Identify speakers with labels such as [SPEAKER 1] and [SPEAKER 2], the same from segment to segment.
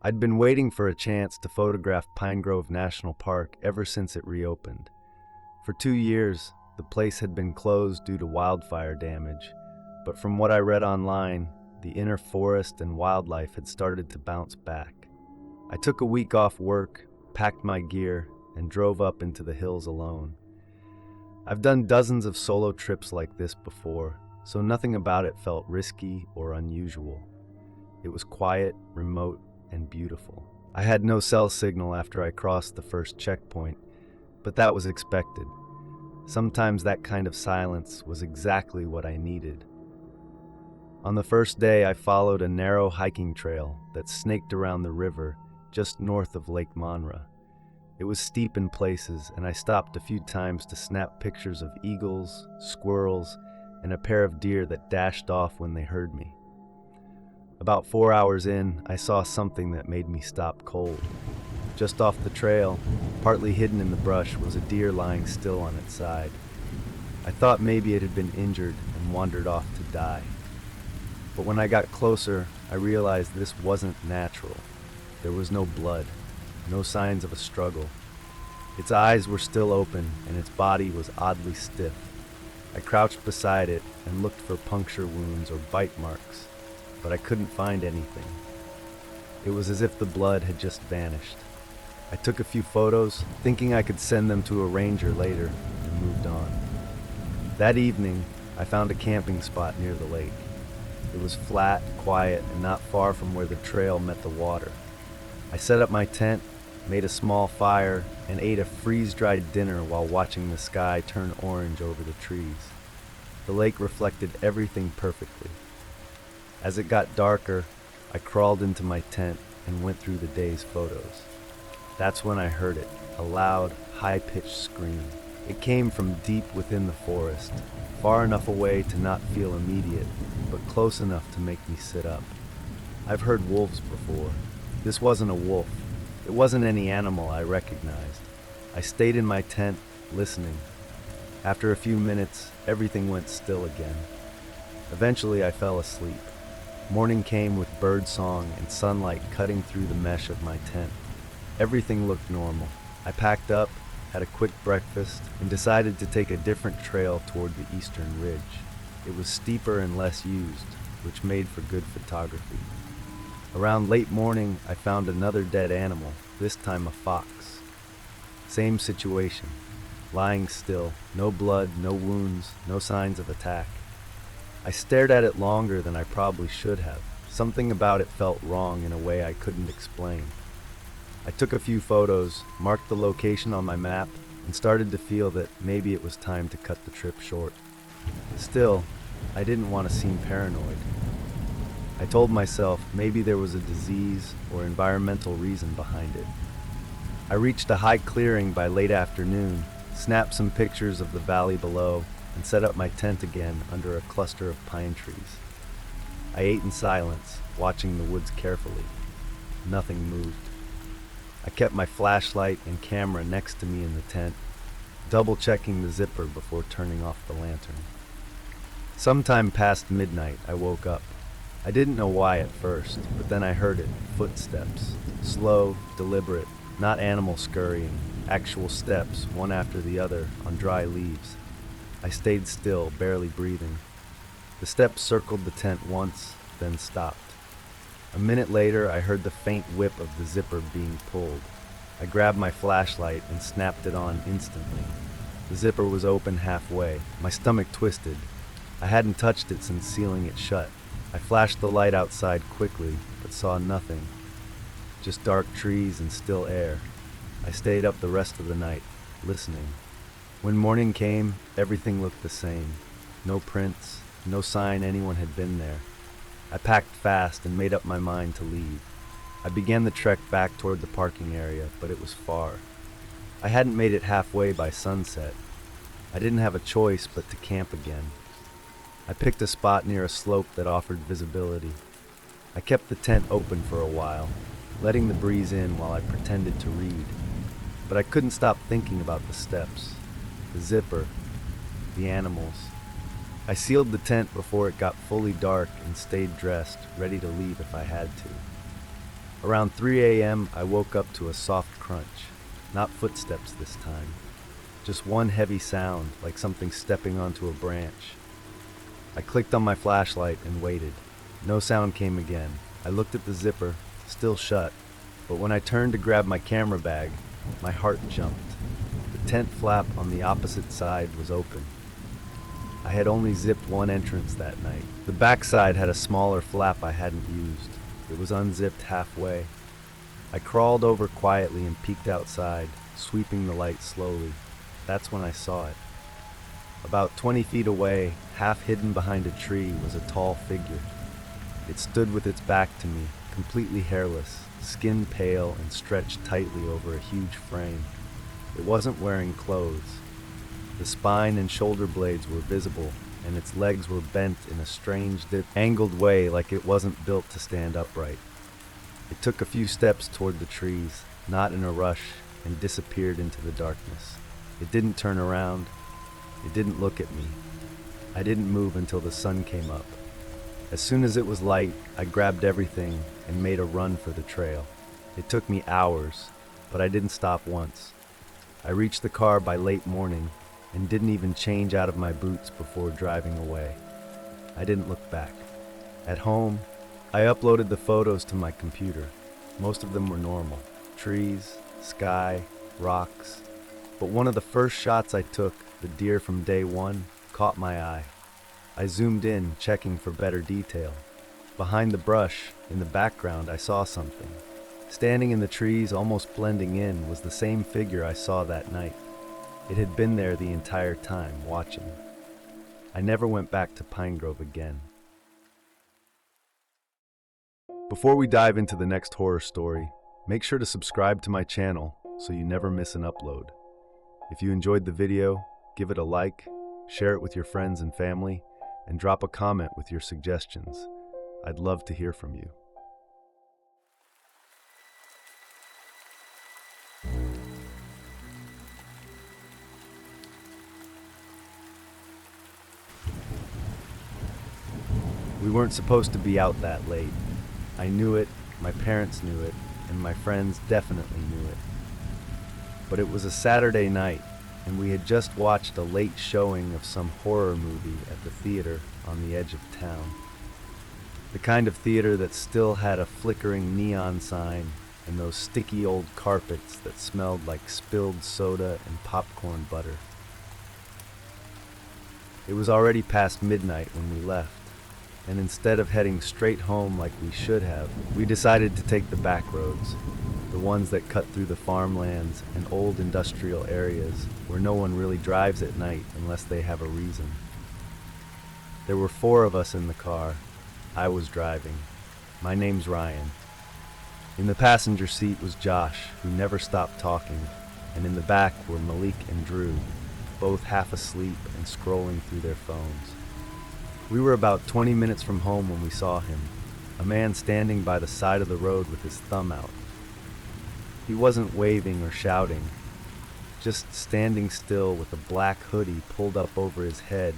[SPEAKER 1] I'd been waiting for a chance to photograph Pine Grove National Park ever since it reopened. For 2 years, the place had been closed due to wildfire damage, but from what I read online, the inner forest and wildlife had started to bounce back. I took a week off work, packed my gear, and drove up into the hills alone. I've done dozens of solo trips like this before, so nothing about it felt risky or unusual. It was quiet, remote, and beautiful. I had no cell signal after I crossed the first checkpoint, but that was expected. Sometimes that kind of silence was exactly what I needed. On the first day, I followed a narrow hiking trail that snaked around the river just north of Lake Monra. It was steep in places, and I stopped a few times to snap pictures of eagles, squirrels, and a pair of deer that dashed off when they heard me. About 4 hours in, I saw something that made me stop cold. Just off the trail, partly hidden in the brush, was a deer lying still on its side. I thought maybe it had been injured and wandered off to die. But when I got closer, I realized this wasn't natural. There was no blood, no signs of a struggle. Its eyes were still open, and its body was oddly stiff. I crouched beside it and looked for puncture wounds or bite marks, but I couldn't find anything. It was as if the blood had just vanished. I took a few photos, thinking I could send them to a ranger later, and moved on. That evening, I found a camping spot near the lake. It was flat, quiet, and not far from where the trail met the water. I set up my tent, made a small fire, and ate a freeze-dried dinner while watching the sky turn orange over the trees. The lake reflected everything perfectly. As it got darker, I crawled into my tent and went through the day's photos. That's when I heard it, a loud, high-pitched scream. It came from deep within the forest, far enough away to not feel immediate, but close enough to make me sit up. I've heard wolves before. This wasn't a wolf. It wasn't any animal I recognized. I stayed in my tent, listening. After a few minutes, everything went still again. Eventually, I fell asleep. Morning came with bird song and sunlight cutting through the mesh of my tent. Everything looked normal. I packed up, had a quick breakfast, and decided to take a different trail toward the eastern ridge. It was steeper and less used, which made for good photography. Around late morning, I found another dead animal, this time a fox. Same situation, lying still, no blood, no wounds, no signs of attack. I stared at it longer than I probably should have. Something about it felt wrong in a way I couldn't explain. I took a few photos, marked the location on my map, and started to feel that maybe it was time to cut the trip short. Still, I didn't want to seem paranoid. I told myself maybe there was a disease or environmental reason behind it. I reached a high clearing by late afternoon, snapped some pictures of the valley below, and set up my tent again under a cluster of pine trees. I ate in silence, watching the woods carefully. Nothing moved. I kept my flashlight and camera next to me in the tent, double-checking the zipper before turning off the lantern. Sometime past midnight, I woke up. I didn't know why at first, but then I heard it, footsteps. Slow, deliberate, not animal scurrying, actual steps, one after the other, on dry leaves. I stayed still, barely breathing. The steps circled the tent once, then stopped. A minute later, I heard the faint whip of the zipper being pulled. I grabbed my flashlight and snapped it on instantly. The zipper was open halfway. My stomach twisted. I hadn't touched it since sealing it shut. I flashed the light outside quickly, but saw nothing. Just dark trees and still air. I stayed up the rest of the night, listening. When morning came, everything looked the same. No prints, no sign anyone had been there. I packed fast and made up my mind to leave. I began the trek back toward the parking area, but it was far. I hadn't made it halfway by sunset. I didn't have a choice but to camp again. I picked a spot near a slope that offered visibility. I kept the tent open for a while, letting the breeze in while I pretended to read. But I couldn't stop thinking about the steps, the zipper, the animals. I sealed the tent before it got fully dark and stayed dressed, ready to leave if I had to. Around 3 a.m., I woke up to a soft crunch. Not footsteps this time. Just one heavy sound, like something stepping onto a branch. I clicked on my flashlight and waited. No sound came again. I looked at the zipper, still shut, but when I turned to grab my camera bag, my heart jumped. The tent flap on the opposite side was open. I had only zipped one entrance that night. The back side had a smaller flap I hadn't used. It was unzipped halfway. I crawled over quietly and peeked outside, sweeping the light slowly. That's when I saw it. About 20 feet away, half hidden behind a tree, was a tall figure. It stood with its back to me, completely hairless, skin pale and stretched tightly over a huge frame. It wasn't wearing clothes. The spine and shoulder blades were visible, and its legs were bent in a strange, angled way, like it wasn't built to stand upright. It took a few steps toward the trees, not in a rush, and disappeared into the darkness. It didn't turn around. It didn't look at me. I didn't move until the sun came up. As soon as it was light, I grabbed everything and made a run for the trail. It took me hours, but I didn't stop once. I reached the car by late morning and didn't even change out of my boots before driving away. I didn't look back. At home, I uploaded the photos to my computer. Most of them were normal. Trees, sky, rocks. But one of the first shots I took, the deer from day one, caught my eye. I zoomed in, checking for better detail. Behind the brush, in the background, I saw something. Standing in the trees, almost blending in, was the same figure I saw that night. It had been there the entire time, watching. I never went back to Pine Grove again. Before we dive into the next horror story, make sure to subscribe to my channel so you never miss an upload. If you enjoyed the video, give it a like, share it with your friends and family, and drop a comment with your suggestions. I'd love to hear from you. We weren't supposed to be out that late. I knew it, my parents knew it, and my friends definitely knew it. But it was a Saturday night, and we had just watched a late showing of some horror movie at the theater on the edge of town. The kind of theater that still had a flickering neon sign and those sticky old carpets that smelled like spilled soda and popcorn butter. It was already past midnight when we left, and instead of heading straight home like we should have, we decided to take the back roads, the ones that cut through the farmlands and old industrial areas where no one really drives at night unless they have a reason. There were 4 of us in the car. I was driving. My name's Ryan. In the passenger seat was Josh, who never stopped talking, and in the back were Malik and Drew, both half asleep and scrolling through their phones. We were about 20 minutes from home when we saw him, a man standing by the side of the road with his thumb out. He wasn't waving or shouting, just standing still with a black hoodie pulled up over his head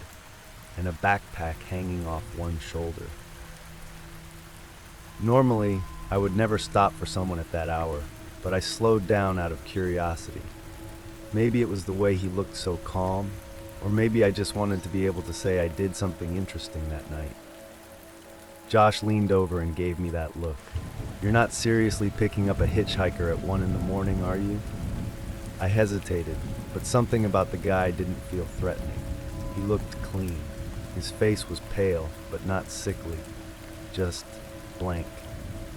[SPEAKER 1] and a backpack hanging off one shoulder. Normally, I would never stop for someone at that hour, but I slowed down out of curiosity. Maybe it was the way he looked so calm, or maybe I just wanted to be able to say I did something interesting that night. Josh leaned over and gave me that look. "You're not seriously picking up a hitchhiker at 1 in the morning, are you?" I hesitated, but something about the guy didn't feel threatening. He looked clean. His face was pale, but not sickly, just blank,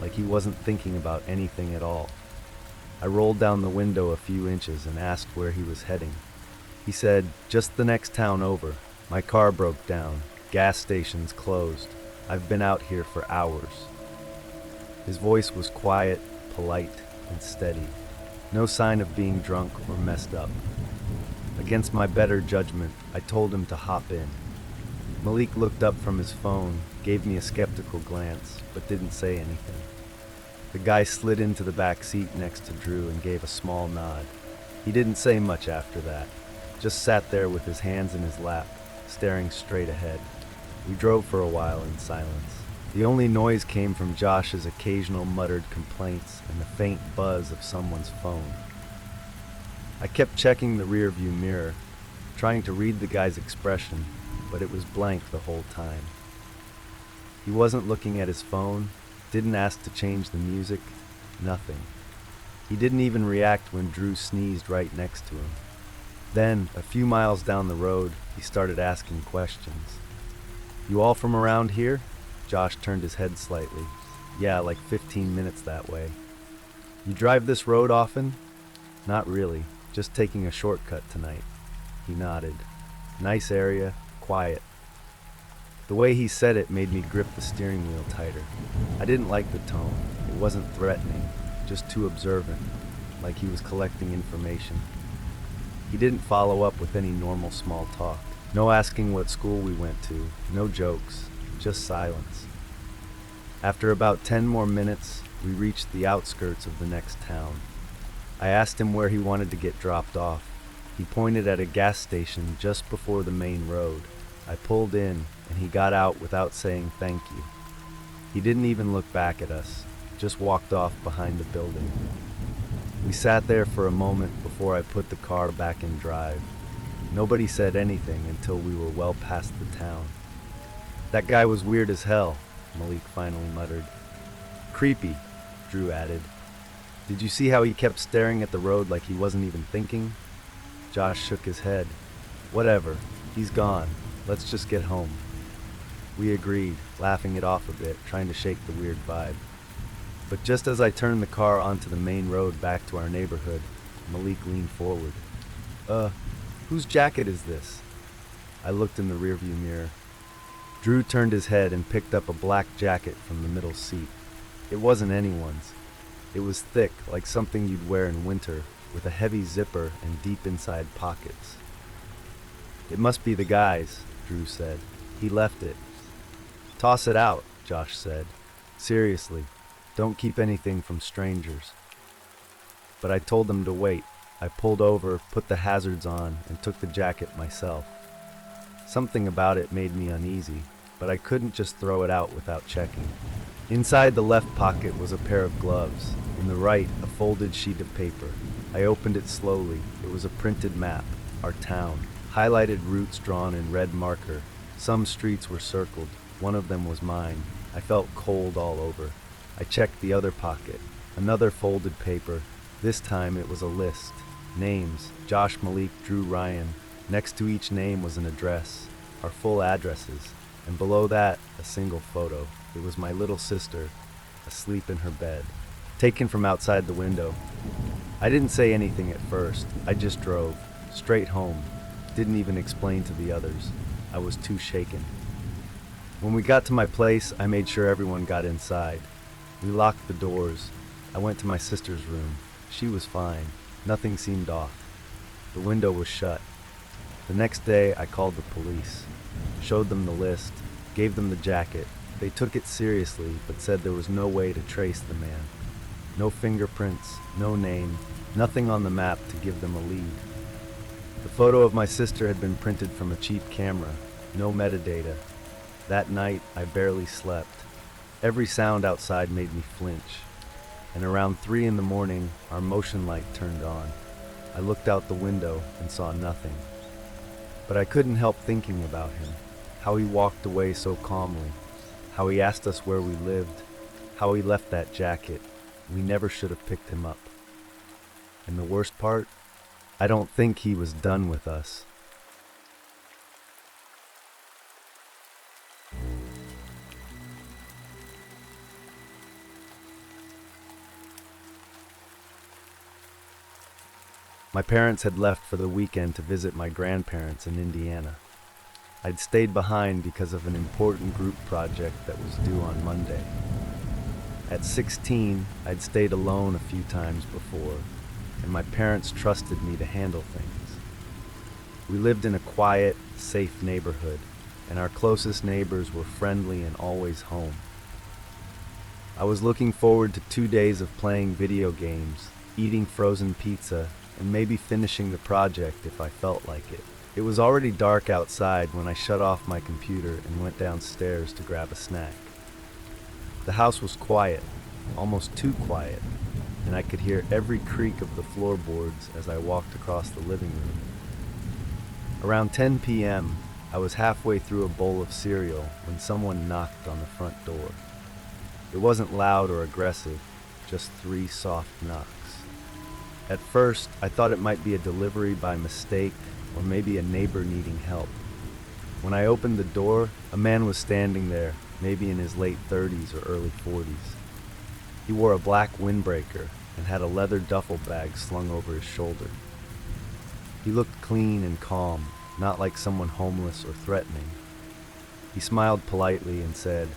[SPEAKER 1] like he wasn't thinking about anything at all. I rolled down the window a few inches and asked where he was heading. He said, "Just the next town over. My car broke down. Gas station's closed. I've been out here for hours." His voice was quiet, polite, and steady. No sign of being drunk or messed up. Against my better judgment, I told him to hop in. Malik looked up from his phone, gave me a skeptical glance, but didn't say anything. The guy slid into the back seat next to Drew and gave a small nod. He didn't say much after that, just sat there with his hands in his lap, staring straight ahead. We drove for a while in silence. The only noise came from Josh's occasional muttered complaints and the faint buzz of someone's phone. I kept checking the rearview mirror, trying to read the guy's expression, but it was blank the whole time. He wasn't looking at his phone, didn't ask to change the music, nothing. He didn't even react when Drew sneezed right next to him. Then, a few miles down the road, he started asking questions. "You all from around here?" Josh turned his head slightly. "Yeah, like 15 minutes that way." "You drive this road often?" "Not really, just taking a shortcut tonight." He nodded. "Nice area, quiet." The way he said it made me grip the steering wheel tighter. I didn't like the tone. It wasn't threatening, just too observant, like he was collecting information. He didn't follow up with any normal small talk. No asking what school we went to, no jokes, just silence. After about 10 more minutes, we reached the outskirts of the next town. I asked him where he wanted to get dropped off. He pointed at a gas station just before the main road. I pulled in, and he got out without saying thank you. He didn't even look back at us, just walked off behind the building. We sat there for a moment before I put the car back in drive. Nobody said anything until we were well past the town. "That guy was weird as hell," Malik finally muttered. "Creepy," Drew added. "Did you see how he kept staring at the road like he wasn't even thinking?" Josh shook his head. "Whatever, he's gone. Let's just get home." We agreed, laughing it off a bit, trying to shake the weird vibe. But just as I turned the car onto the main road back to our neighborhood, Malik leaned forward. Whose jacket is this?" I looked in the rearview mirror. Drew turned his head and picked up a black jacket from the middle seat. It wasn't anyone's. It was thick, like something you'd wear in winter, with a heavy zipper and deep inside pockets. "It must be the guy's," Drew said. "He left it." "Toss it out," Josh said. "Seriously, don't keep anything from strangers." But I told them to wait. I pulled over, put the hazards on, and took the jacket myself. Something about it made me uneasy, but I couldn't just throw it out without checking. Inside the left pocket was a pair of gloves. In the right, a folded sheet of paper. I opened it slowly. It was a printed map, our town, highlighted routes drawn in red marker. Some streets were circled. One of them was mine. I felt cold all over. I checked the other pocket. Another folded paper. This time it was a list. Names: Josh, Malik, Drew, Ryan. Next to each name was an address, our full addresses, and below that, a single photo. It was my little sister, asleep in her bed, taken from outside the window. I didn't say anything at first. I just drove, straight home. Didn't even explain to the others. I was too shaken. When we got to my place, I made sure everyone got inside. We locked the doors. I went to my sister's room. She was fine. Nothing seemed off. The window was shut. The next day, I called the police, showed them the list, gave them the jacket. They took it seriously, but said there was no way to trace the man. No fingerprints, no name, nothing on the map to give them a lead. The photo of my sister had been printed from a cheap camera, no metadata. That night, I barely slept. Every sound outside made me flinch. And around 3 in the morning, our motion light turned on. I looked out the window and saw nothing. But I couldn't help thinking about him, how he walked away so calmly, how he asked us where we lived, how he left that jacket. We never should have picked him up. And the worst part, I don't think he was done with us. My parents had left for the weekend to visit my grandparents in Indiana. I'd stayed behind because of an important group project that was due on Monday. At 16, I'd stayed alone a few times before, and my parents trusted me to handle things. We lived in a quiet, safe neighborhood, and our closest neighbors were friendly and always home. I was looking forward to 2 days of playing video games, eating frozen pizza, and maybe finishing the project if I felt like it. It was already dark outside when I shut off my computer and went downstairs to grab a snack. The house was quiet, almost too quiet, and I could hear every creak of the floorboards as I walked across the living room. Around 10 p.m., I was halfway through a bowl of cereal when someone knocked on the front door. It wasn't loud or aggressive, just 3 soft knocks. At first, I thought it might be a delivery by mistake or maybe a neighbor needing help. When I opened the door, a man was standing there, maybe in his late 30s or early 40s. He wore a black windbreaker and had a leather duffel bag slung over his shoulder. He looked clean and calm, not like someone homeless or threatening. He smiled politely and said,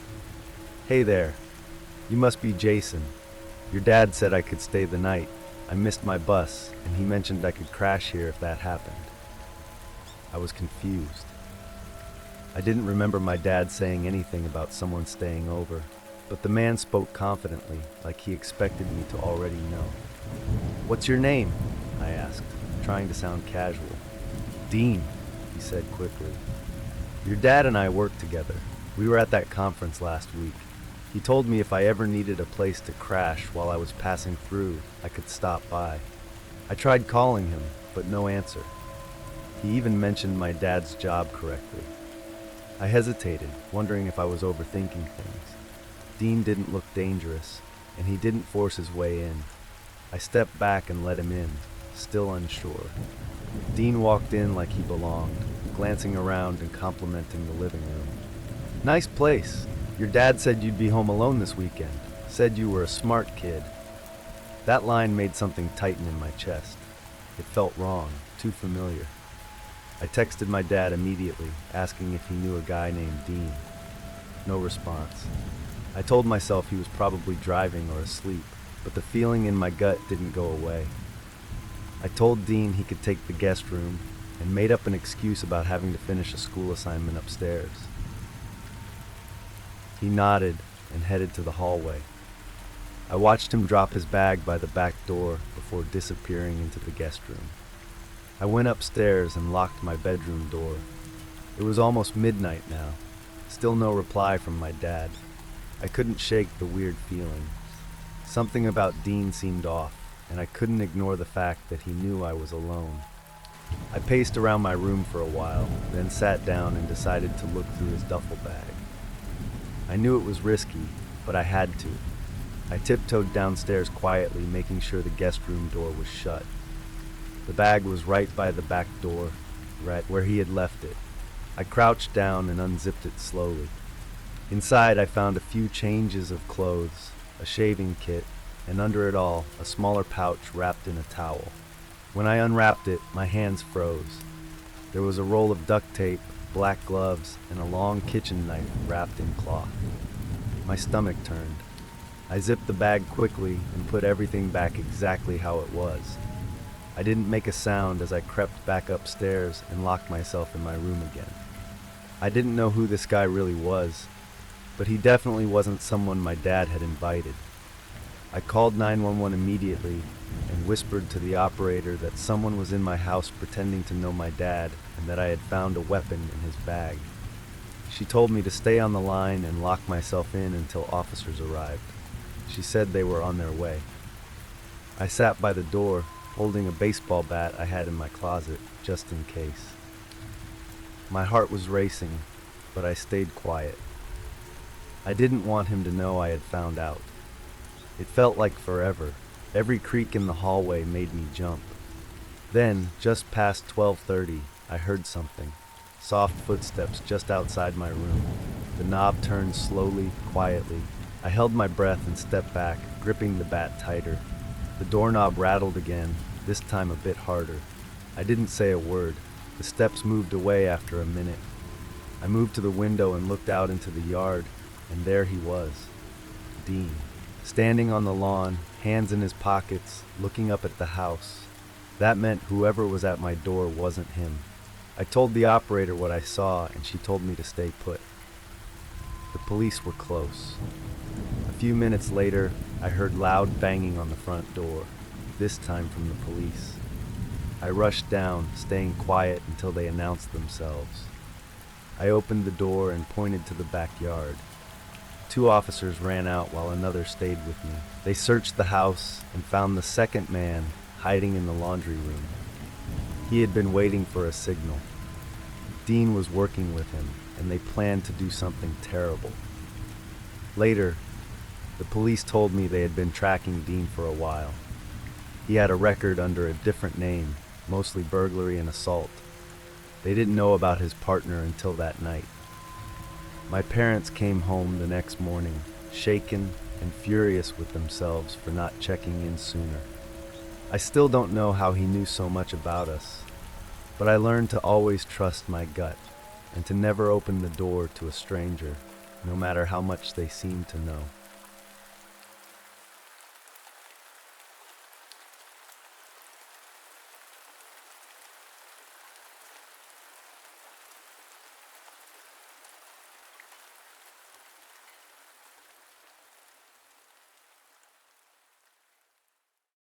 [SPEAKER 1] "Hey there, you must be Jason. Your dad said I could stay the night. I missed my bus, and he mentioned I could crash here if that happened." I was confused. I didn't remember my dad saying anything about someone staying over, but the man spoke confidently, like he expected me to already know. "What's your name?" I asked, trying to sound casual. "Dean," he said quickly. "Your dad and I work together. We were at that conference last week. He told me if I ever needed a place to crash while I was passing through, I could stop by. I tried calling him, but no answer. He even mentioned my dad's job correctly." I hesitated, wondering if I was overthinking things. Dean didn't look dangerous, and he didn't force his way in. I stepped back and let him in, still unsure. Dean walked in like he belonged, glancing around and complimenting the living room. "Nice place. Your dad said you'd be home alone this weekend. Said you were a smart kid." That line made something tighten in my chest. It felt wrong, too familiar. I texted my dad immediately, asking if he knew a guy named Dean. No response. I told myself he was probably driving or asleep, but the feeling in my gut didn't go away. I told Dean he could take the guest room and made up an excuse about having to finish a school assignment upstairs. He nodded and headed to the hallway. I watched him drop his bag by the back door before disappearing into the guest room. I went upstairs and locked my bedroom door. It was almost midnight now. Still no reply from my dad. I couldn't shake the weird feeling. Something about Dean seemed off, and I couldn't ignore the fact that he knew I was alone. I paced around my room for a while, then sat down and decided to look through his duffel bag. I knew it was risky, but I had to. I tiptoed downstairs quietly, making sure the guest room door was shut. The bag was right by the back door, right where he had left it. I crouched down and unzipped it slowly. Inside, I found a few changes of clothes, a shaving kit, and under it all, a smaller pouch wrapped in a towel. When I unwrapped it, my hands froze. There was a roll of duct tape, black gloves, and a long kitchen knife wrapped in cloth. My stomach turned. I zipped the bag quickly and put everything back exactly how it was. I didn't make a sound as I crept back upstairs and locked myself in my room again. I didn't know who this guy really was, but he definitely wasn't someone my dad had invited. I called 911 immediately and whispered to the operator that someone was in my house pretending to know my dad and that I had found a weapon in his bag. She told me to stay on the line and lock myself in until officers arrived. She said they were on their way. I sat by the door, holding a baseball bat I had in my closet, just in case. My heart was racing, but I stayed quiet. I didn't want him to know I had found out. It felt like forever. Every creak in the hallway made me jump. Then, just past 12:30, I heard something. Soft footsteps just outside my room. The knob turned slowly, quietly. I held my breath and stepped back, gripping the bat tighter. The doorknob rattled again, this time a bit harder. I didn't say a word. The steps moved away after a minute. I moved to the window and looked out into the yard, and there he was, Dean, standing on the lawn, hands in his pockets, looking up at the house. That meant whoever was at my door wasn't him. I told the operator what I saw, and she told me to stay put. The police were close. A few minutes later, I heard loud banging on the front door, this time from the police. I rushed down, staying quiet until they announced themselves. I opened the door and pointed to the backyard. Two officers ran out while another stayed with me. They searched the house and found the second man hiding in the laundry room. He had been waiting for a signal. Dean was working with him, and they planned to do something terrible. Later, the police told me they had been tracking Dean for a while. He had a record under a different name, mostly burglary and assault. They didn't know about his partner until that night. My parents came home the next morning, shaken and furious with themselves for not checking in sooner. I still don't know how he knew so much about us, but I learned to always trust my gut and to never open the door to a stranger, no matter how much they seem to know.